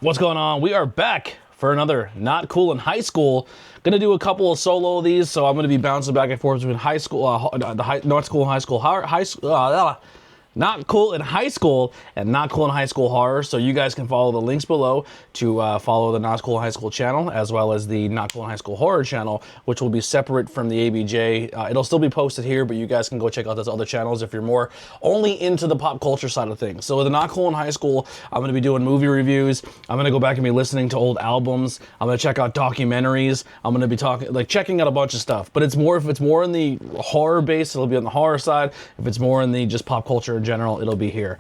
What's going on? We are back for another Not Cool in High School. Gonna do a couple of solo of these, so I'm gonna be bouncing back and forth between high school, not school and high school, not cool in high school and not cool in high school horror. So you guys can follow the links below to follow the Not Cool in High School channel, as well as the Not Cool in High School horror channel, which will be separate from the ABJ. It'll still be posted here, but you guys can go check out those other channels if you're more only into the pop culture side of things. So with the Not Cool in High School, I'm gonna be doing movie reviews. I'm gonna go back and be listening to old albums. I'm gonna check out documentaries. I'm gonna be checking out a bunch of stuff. But if it's more in the horror base, it'll be on the horror side. If it's more in the just pop culture in general, it'll be here.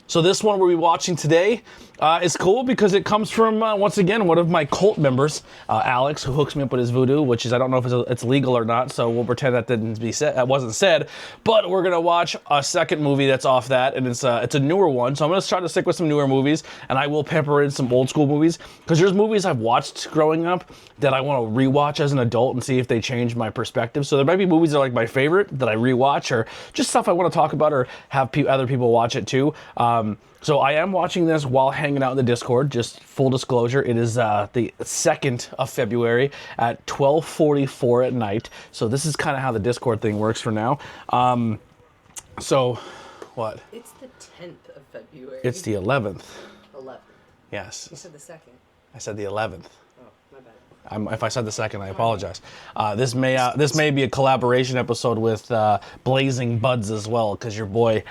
So this one we'll be watching today is cool because it comes from, once again, one of my cult members, Alex, who hooks me up with his voodoo, which is, I don't know if it's legal or not, so we'll pretend that wasn't said. But we're gonna watch a second movie that's off that, and it's a newer one, so I'm gonna try to stick with some newer movies, and I will pepper in some old school movies, because there's movies I've watched growing up that I want to rewatch as an adult and see if they change my perspective. So there might be movies that are like my favorite that I rewatch, or just stuff I want to talk about or have other people watch it too. So I am watching this while hanging out in the Discord. Just full disclosure, it is the 2nd of February at 12:44 at night. So this is kind of how the Discord thing works for now. So, what? It's the 10th of February. It's the 11th. 11th. Yes. You said the 2nd. I said the 11th. Oh, my bad. If I said the 2nd, I apologize. This may be a collaboration episode with Blazing Buds as well, because your boy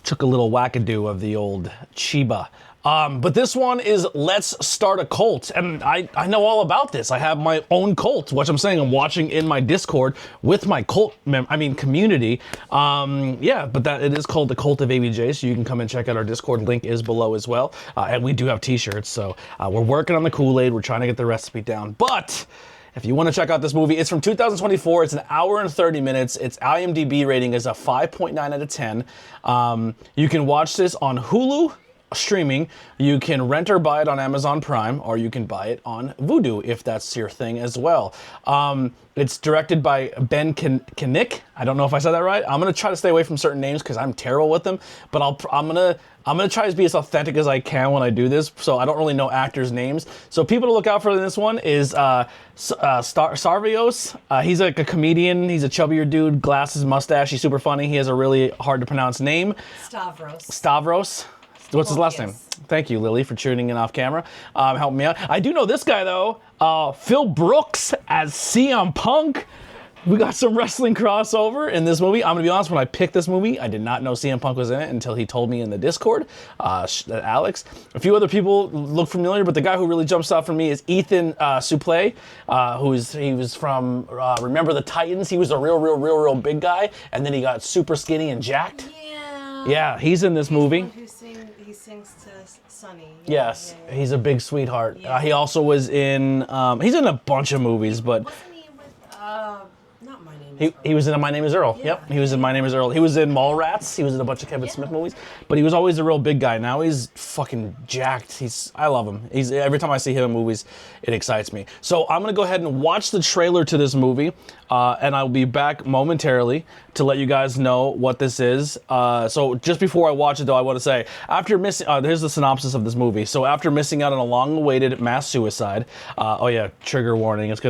took a little wackadoo of the old Chiba. But this one is Let's Start a Cult, and I know all about this. I have my own cult, which I'm saying I'm watching in my Discord with my cult community. Yeah, but it is called the Cult of ABJ, so you can come and check out our Discord. Link is below as well. And we do have t-shirts, so we're working on the Kool-Aid. We're trying to get the recipe down. But if you want to check out this movie, it's from 2024. It's an hour and 30 minutes. Its IMDb rating is a 5.9 out of 10. You can watch this on Hulu streaming. You can rent or buy it on Amazon Prime, or you can buy it on Vudu if that's your thing as well. It's directed by Ben Kinnick. I don't know if I said that right. I'm gonna try to stay away from certain names because I'm terrible with them, but I'm gonna try to be as authentic as I can when I do this, so I don't really know actors' names. So people to look out for in this one is Sarvios. He's like a comedian. He's a chubbier dude, glasses, mustache. He's super funny. He has a really hard to pronounce name. Stavros. What's his last name? Thank you, Lily, for tuning in off camera. Help me out. I do know this guy, though. Phil Brooks as CM Punk. We got some wrestling crossover in this movie. I'm going to be honest, when I picked this movie, I did not know CM Punk was in it until he told me in the Discord, Alex. A few other people look familiar, but the guy who really jumps out for me is Ethan Suplee, he was from Remember the Titans. He was a real big guy, and then he got super skinny and jacked. Yeah, he's in this movie. He sings to Sonny. Yes, he's a big sweetheart. Yeah. He also was in, he's in a bunch of movies, but... Wasn't he with, not My Name is Earl? He was in My Name is Earl. Yeah. Yep, he was in My Name is Earl. He was in Mallrats. He was in a bunch of Kevin Smith movies, but he was always a real big guy. Now he's fucking jacked. I love him. Every time I see him in movies, it excites me. So I'm gonna go ahead and watch the trailer to this movie, and I'll be back momentarily to let you guys know what this is. So just before I watch it, though, I want to say, after missing, here's the synopsis of this movie. So after missing out on a long-awaited mass suicide, oh yeah, trigger warning. It's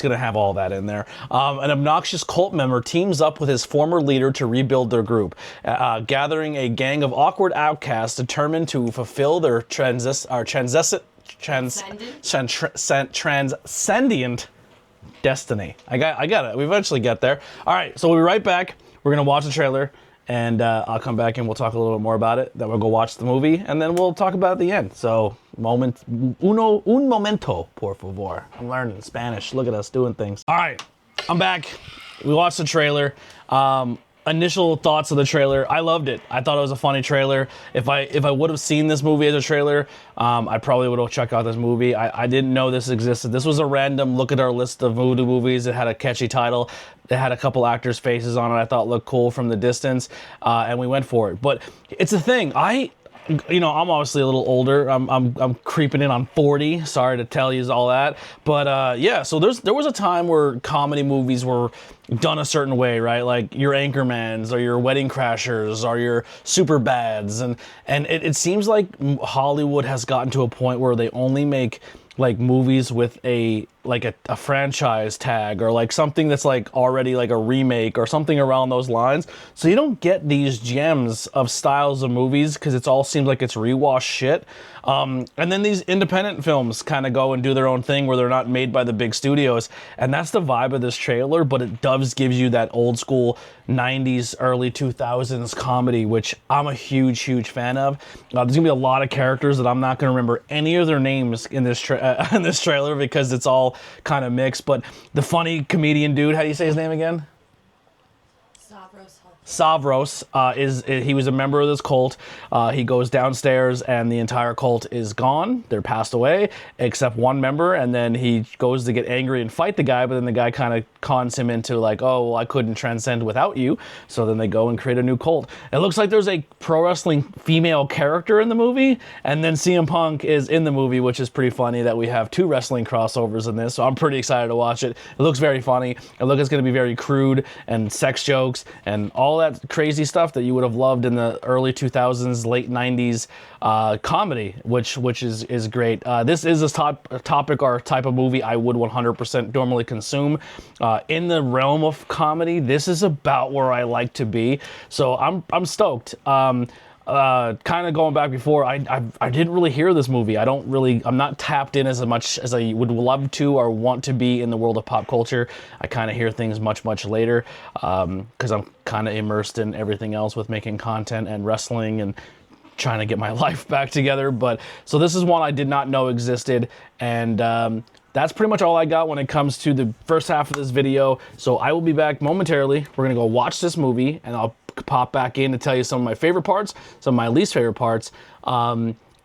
gonna have all that in there. An obnoxious cult member teams up with his former leader to rebuild their group, gathering a gang of awkward outcasts determined to fulfill their transcendent destiny. I got it. We eventually get there. All right, so we'll be right back. We're gonna watch the trailer, and I'll come back and we'll talk a little bit more about it. Then we'll go watch the movie, and then we'll talk about it at the end. So, un momento, por favor. I'm learning Spanish. Look at us doing things. All right, I'm back. We watched the trailer. Initial thoughts of the trailer, I loved it. I thought it was a funny trailer. If I would have seen this movie as a trailer, I probably would have checked out this movie. I didn't know this existed. This was a random look at our list of voodoo movies. It had a catchy title. It had a couple actors' faces on it I thought looked cool from the distance, and we went for it. But it's a thing. you know, I'm obviously a little older. I'm creeping in on 40. Sorry to tell you all that, but yeah. So there was a time where comedy movies were done a certain way, right? Like your Anchormans or your Wedding Crashers or your Superbads, and it seems like Hollywood has gotten to a point where they only make like movies with a franchise tag, or like something that's like already like a remake or something around those lines. So you don't get these gems of styles of movies because it's all seems like it's rewashed shit. And then these independent films kind of go and do their own thing where they're not made by the big studios. And that's the vibe of this trailer, but it does give you that old school 90s, early 2000s comedy, which I'm a huge fan of. There's gonna be a lot of characters that I'm not gonna remember any of their names in this trailer because it's all kind of mixed. But the funny comedian dude, how do you say his name again? Stavros he was a member of this cult. He goes downstairs and the entire cult is gone. They're passed away except one member, and then he goes to get angry and fight the guy, but then the guy kind of cons him into like, oh, well, I couldn't transcend without you. So then they go and create a new cult. It looks like there's a pro wrestling female character in the movie, and then CM Punk is in the movie, which is pretty funny that we have 2 wrestling crossovers in this. So I'm pretty excited to watch it. It looks very funny. It looks like it's going to be very crude and sex jokes and all that crazy stuff that you would have loved in the early 2000s, late 90s comedy, which is great. This is a topic or type of movie I would 100% normally consume. In the realm of comedy, this is about where I like to be. So I'm stoked. Kind of going back before, I didn't really hear this movie. I'm not tapped in as much as I would love to or want to be in the world of pop culture. I kind of hear things much later because I'm kind of immersed in everything else with making content and wrestling and trying to get my life back together. But so this is one I did not know existed, and that's pretty much all I got when it comes to the first half of this video. So I will be back momentarily. We're gonna go watch this movie, and I'll pop back in to tell you some of my favorite parts, some of my least favorite parts,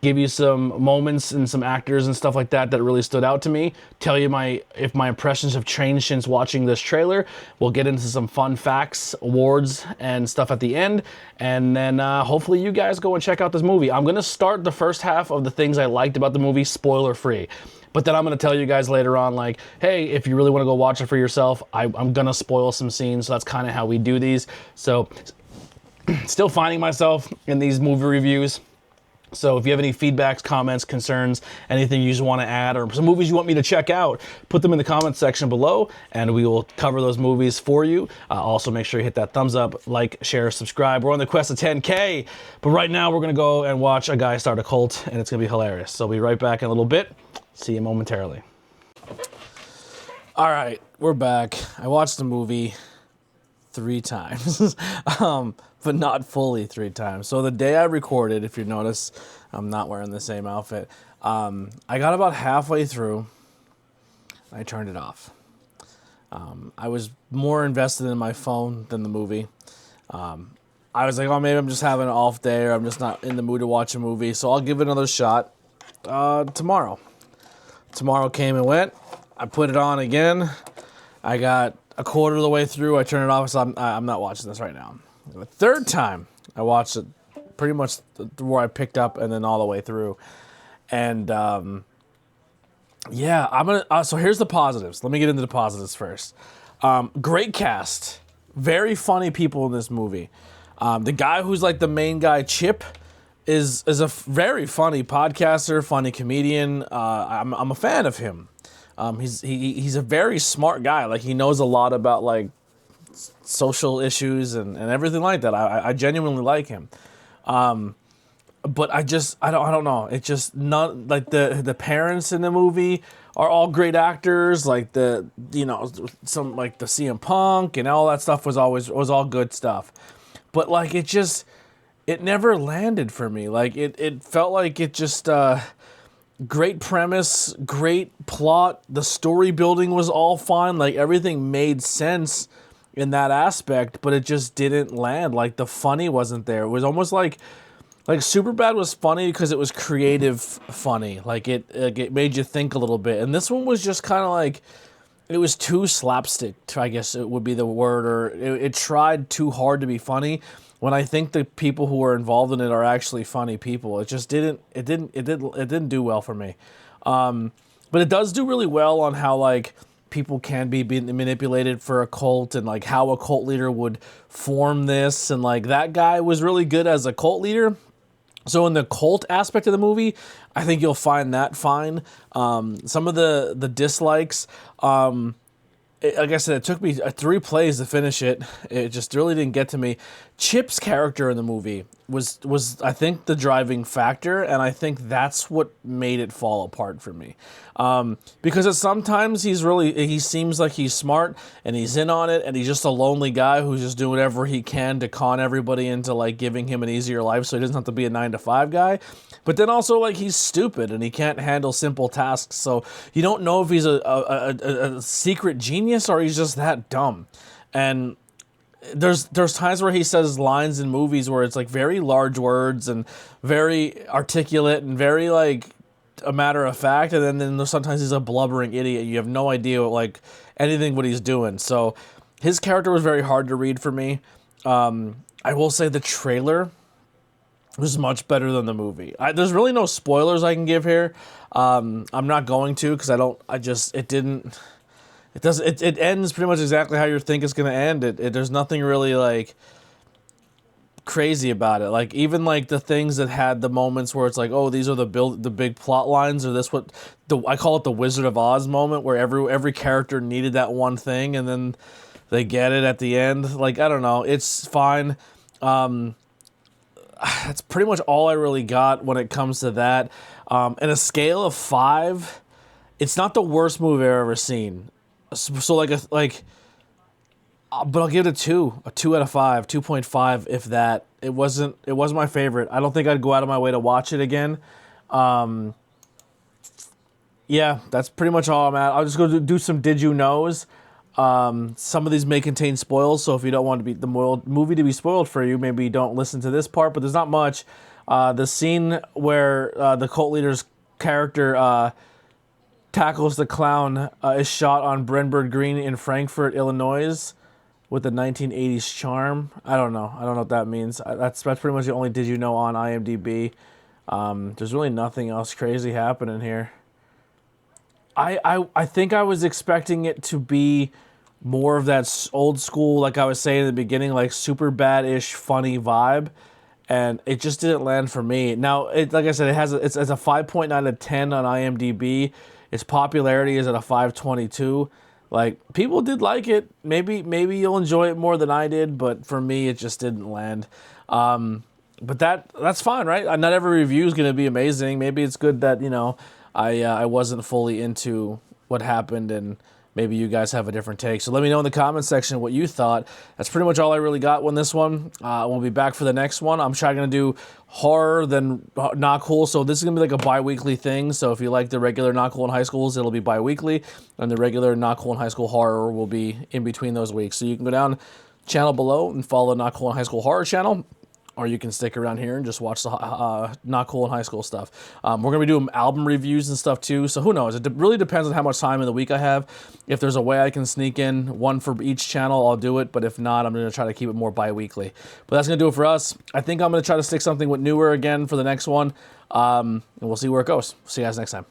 give you some moments and some actors and stuff like that that really stood out to me, tell you if my impressions have changed since watching this trailer. We'll get into some fun facts, awards, and stuff at the end, and then hopefully you guys go and check out this movie. I'm gonna start the first half of the things I liked about the movie spoiler free. But then I'm going to tell you guys later on, like, hey, if you really want to go watch it for yourself, I'm going to spoil some scenes. So that's kind of how we do these. So still finding myself in these movie reviews. So if you have any feedbacks, comments, concerns, anything you just want to add, or some movies you want me to check out, put them in the comments section below, and we will cover those movies for you. Also, make sure you hit that thumbs up, like, share, subscribe. We're on the quest to 10K. But right now, we're going to go and watch a guy start a cult, and it's going to be hilarious. So I'll be right back in a little bit. See you momentarily. All right, we're back. I watched the movie 3 times, but not fully 3 times. So the day I recorded, if you notice, I'm not wearing the same outfit. I got about halfway through. I turned it off. I was more invested in my phone than the movie. I was like, oh, maybe I'm just having an off day, or I'm just not in the mood to watch a movie. So I'll give it another shot tomorrow. Tomorrow came and went. I put it on again. I got a quarter of the way through. I turned it off, so I'm not watching this right now. The 3rd time, I watched it pretty much where I picked up and then all the way through. And yeah, I'm gonna. So here's the positives. Let me get into the positives first. Great cast, very funny people in this movie. The guy who's like the main guy, Chip, is a very funny podcaster, funny comedian. I'm a fan of him. He's a very smart guy. Like, he knows a lot about like social issues and everything like that. I genuinely like him. But I don't know. It's just not like the parents in the movie are all great actors. Like some like the CM Punk and all that stuff was all good stuff. But like it never landed for me. Like it felt like it just great premise, great plot. The story building was all fine. Like, everything made sense in that aspect, but it just didn't land. Like, the funny wasn't there. It was almost like Superbad was funny because it was creative funny. Like it made you think a little bit. And this one was just kind of like, it was too slapstick, I guess it would be the word, or it tried too hard to be funny, when I think the people who are involved in it are actually funny people. It just didn't do well for me. But it does do really well on how, like, people can be manipulated for a cult, and like how a cult leader would form this, and like that guy was really good as a cult leader. So in the cult aspect of the movie, I think you'll find that fine. Some of the dislikes, like I said, it took me 3 plays to finish it. It just really didn't get to me. Chip's character in the movie was I think the driving factor, and I think that's what made it fall apart for me. Because sometimes he seems like he's smart and he's in on it, and he's just a lonely guy who's just doing whatever he can to con everybody into like giving him an easier life, so he doesn't have to be a 9-to-5 guy. But then also, like, he's stupid and he can't handle simple tasks, so you don't know if he's a secret genius or he's just that dumb. And there's times where he says lines in movies where it's like very large words and very articulate and very like a matter of fact, and then sometimes he's a blubbering idiot. You have no idea like anything what he's doing. So his character was very hard to read for me. I will say the trailer was much better than the movie. There's really no spoilers I can give here. I'm not going to, because it ends pretty much exactly how you think it's going to end. There's nothing really like crazy about it. Like, even like the things that had the moments where it's like, oh, these are the big plot lines, or this what I call it the Wizard of Oz moment, where every character needed that one thing and then they get it at the end. Like, I don't know, it's fine. That's pretty much all I really got when it comes to that. In a scale of 5, it's not the worst movie I've ever seen. So but I'll give it a 2 out of 5, 2.5 if that. It wasn't my favorite. I don't think I'd go out of my way to watch it again. Yeah, that's pretty much all I'm at. I'll just go do some Did You Knows. Some of these may contain spoils, so if you don't want the movie to be spoiled for you, maybe don't listen to this part, but there's not much. The scene where the cult leader's character tackles the clown is shot on Brenberg Green in Frankfort, Illinois, with the 1980s charm. I don't know what that means. That's pretty much the only Did You Know on IMDb. There's really nothing else crazy happening here. I think I was expecting it to be more of that old school, like I was saying in the beginning, like super bad-ish funny vibe, and it just didn't land for me. Now, like I said, it's a 5.9 out of 10 on IMDb. Its popularity is at a 522. Like, people did like it. Maybe you'll enjoy it more than I did, but for me, it just didn't land. But that's fine, right? Not every review is going to be amazing. Maybe it's good that, I wasn't fully into what happened, and maybe you guys have a different take. So let me know in the comment section what you thought. That's pretty much all I really got on this one. We'll be back for the next one. I'm trying to do horror, then Not Cool. So this is going to be like a bi-weekly thing. So if you like the regular Not Cool in High Schools, it'll be bi-weekly. And the regular Not Cool in High School horror will be in between those weeks. So you can go down channel below and follow the Not Cool in High School horror channel. Or you can stick around here and just watch the Not Cool in High School stuff. We're going to be doing album reviews and stuff too, so who knows? It really depends on how much time in the week I have. If there's a way I can sneak in one for each channel, I'll do it, but if not, I'm going to try to keep it more bi-weekly. But that's going to do it for us. I think I'm going to try to stick something with newer again for the next one, and we'll see where it goes. See you guys next time.